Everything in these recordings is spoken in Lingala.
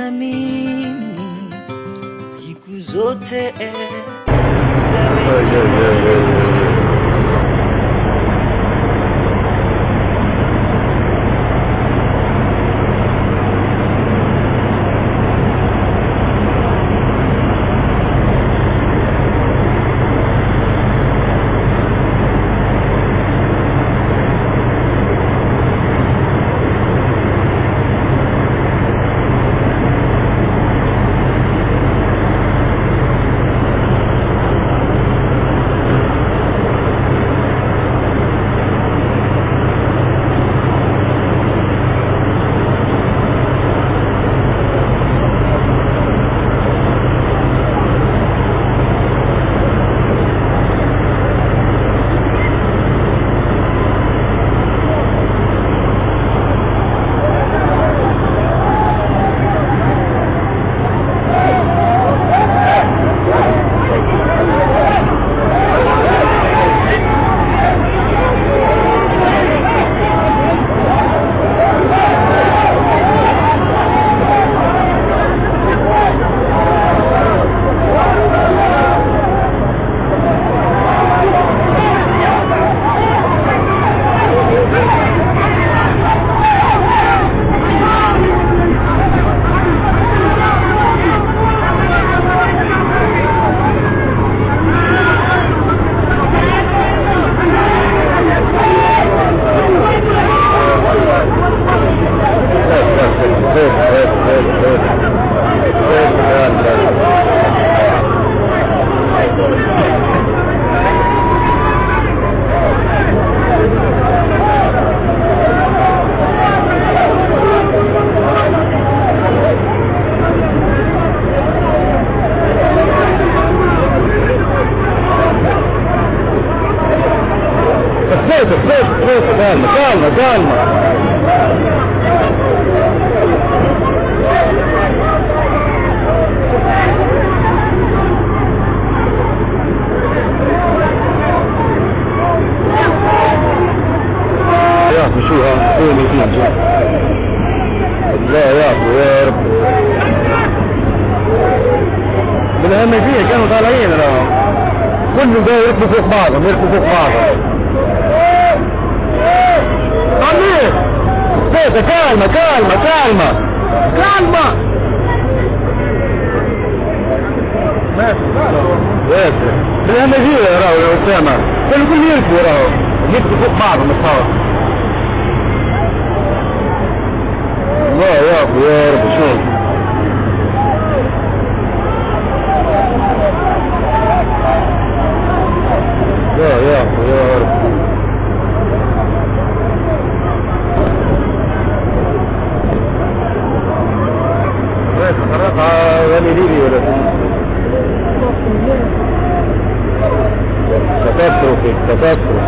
na mimi siku zote ila wewe siwezi. calma. يا أخي شو هون يجي لا يا أخي يا رب بالأهمية كانوا طالعين كله جاي يركبوا فوق بعضهم عمير كيف كالمة ماشي بالأهمية راهو يا أسامة كل يركبوا راهو يركبوا فوق بعضهم الصوت الله يا أخي يا رب شوف يا أخي يا رب خرقها والديني ولا كتاتروفي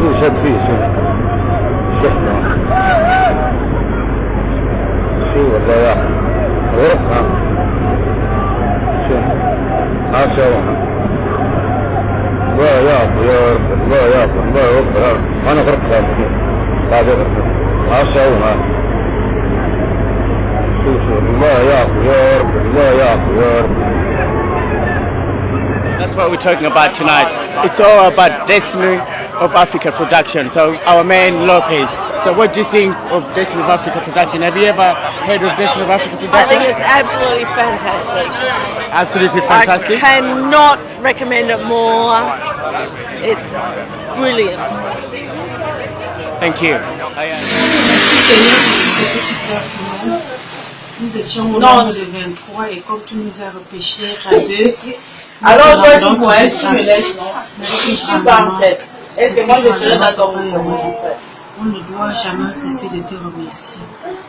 شو شد فيه شو والله يا اخي غرفها شو ما شاء الله يا اخي يا رب الله اكبر انا غرفها بعد غرفها ما شاء الله شو الله يا اخي يا رب So that's what we're talking about tonight. It's all about destiny of Africa production. So our man Lopez. So what do you think of Destiny of Africa production? Have you ever heard of Destiny of Africa production? I think it's absolutely fantastic. Absolutely fantastic. I cannot recommend it more. It's brilliant. Thank you. Nous étions au nombre de 23 et comme tu nous as repêchés à 2. Alors toi tu pourrais, tu me laisses, non? Je suis pas en fait. Est-ce que moi je serai dans ton mouvement? On ne doit jamais cesser de te remercier.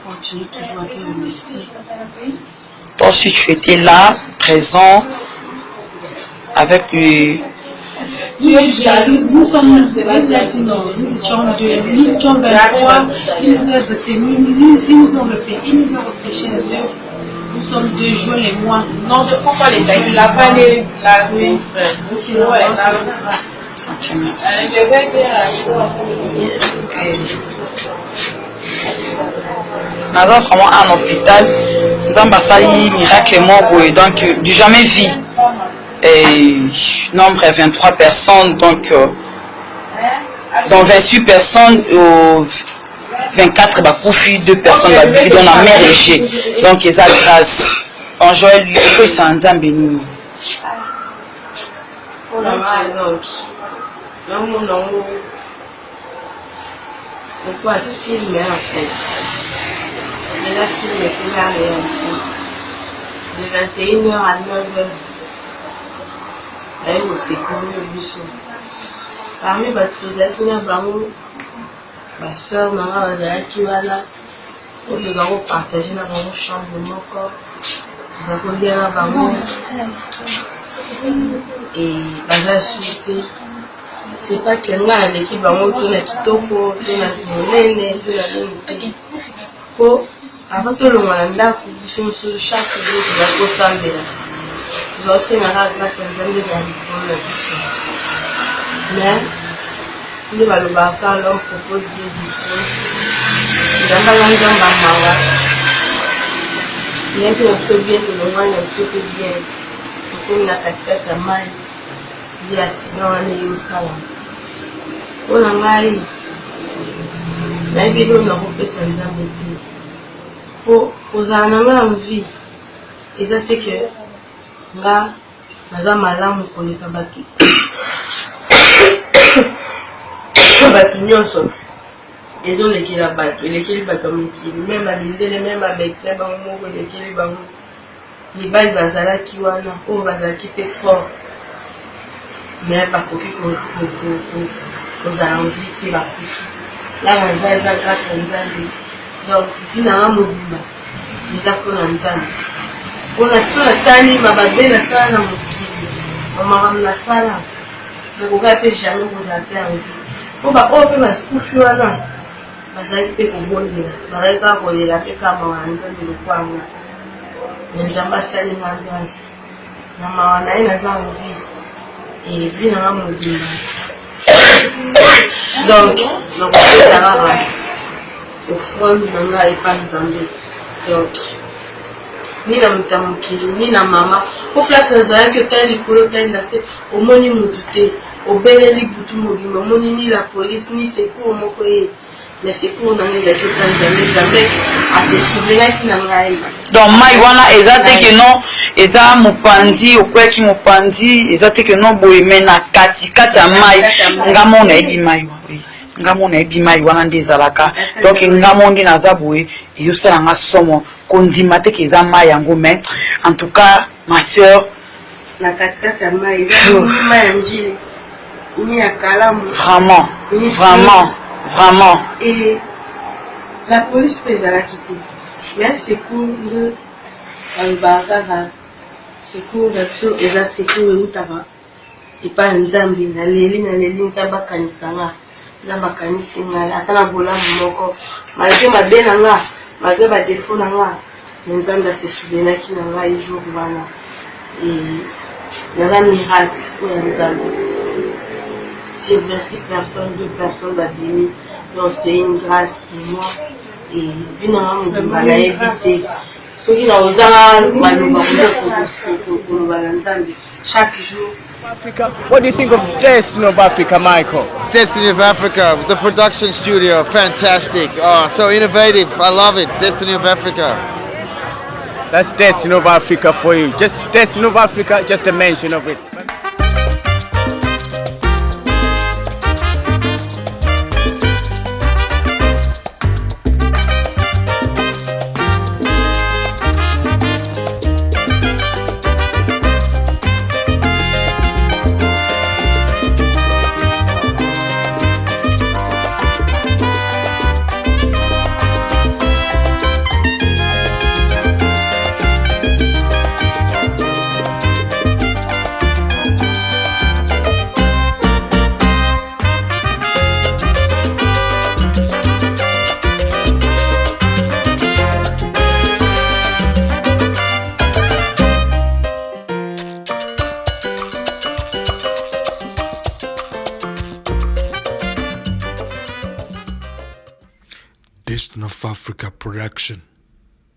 Continue toujours à te remercier. Toi aussi tu étais là, présent, avec Tu es jalouse. Nous sommes, vous êtes non, nous étions 2, nous étions 23, ils nous ont retenus, ils nous ont repêché les 2. Nous sommes 2 jours et moi. Non, je ne prends pas les tailles. Tu l'as pas les la Oui. Je vais Nous avons vraiment un hôpital, nous avons passé miracle donc du jamais vu. Et nombre est 23 personnes, donc dans 28 personnes, 24 KUFI, 2 personnes dans la mer légère. Donc ils ont grâce. On joue lui que c'est un zambéni. Pourquoi filmer en fait? Il a filmé qu'il a de 21h à 9h. Et aussi comme le BISO. Parmi les autres, ma soeur, maman, qui va là. Nous avons partagé dans notre chambre, nous avons bien là, et baza souté. C'est pas que nous avons l'équipe, nous avons tout kitoko, pour avant que le mandat sur chaque jour de la cause nous avons aussi grâce à des mais le Balubaca l'homme propose des discours. Il n'a pas l'enjeu d'Amawa. Bien que on fait bien, que le monde ne fait bien. Pour qu'on a quatre à maille, il y a sinon on est au salon. On a maille. La vidéo n'a pas sans embêter. Pour aux envie, ils ont fait que là, nous avons MALAMU pour les tabaki. NYONSO. Et donc les qui la battent, les qui battent même à MINDELE, même à BISO, les qui les battent. Les balles bazala qui wana, oh bazala qui fait fort. Mais pas coquille qu'on a envie de la KUFI. Là, on a grâce à Nzambe. Donc, finalement, mobile. Nous avons Nzambe. On a tout la tani, ma babé la salle, on m'a ramené la salle. Donc, on ne peut jamais vous appeler en vie. On va ouvrir la KUFI. Bazali pe kobondela bazali ka kolela pe kama wanzambe lokwango nzamba sali ngandasi mama wana ina za envie et vie na mobile donc ça va au front de la pas nzambe donc ni na mutamukiri ni na mama au place nazala que tali kolo tali ndase omoni mutute obeleli butu mobile omoni ni la police ni secours moko ye. Mais c'est pour nous les équipes à se souvenir qui n'a pas eu. Donc, Maïwana, exactement que non, eza mupandi, ou quoi qui mupandi, exactement que non, bohemena kati ya mai, ngamo na ebi Maïwa, oui. Ngamo na ebi Maïwana ndezalaka. Donc, ngamo ndi naza boé, yosala nga somo, kondimate ke eza mai yango, mais en tout cas, ma soeur, na kati ya mai, ni akalamu. Vraiment. Et la police peut la quitter. Mais c'est pour le Baga, c'est pour l'action et la sécurité où t'as et pas un zambi, na leli, t'as kanisanga, zamba kanisinga, atana bola moko. Malgré ma belle nga, malgré ma défaut nga, nzamba se souvient qui n'a un jour voilà. Et il y a un miracle pour nzamba. Sur 26 personnes, 2 personnes va venir. Donc c'est une grâce pour moi. Et finalement, on va éviter. Ceux qui n'ont pas chaque jour. Africa. What do you think of Destiny of Africa, Michael? Destiny of Africa, the production studio, fantastic. Oh, so innovative. I love it. Destiny of Africa. That's Destiny of Africa for you. Just Destiny of Africa, just a mention of it. Destiny of Africa production.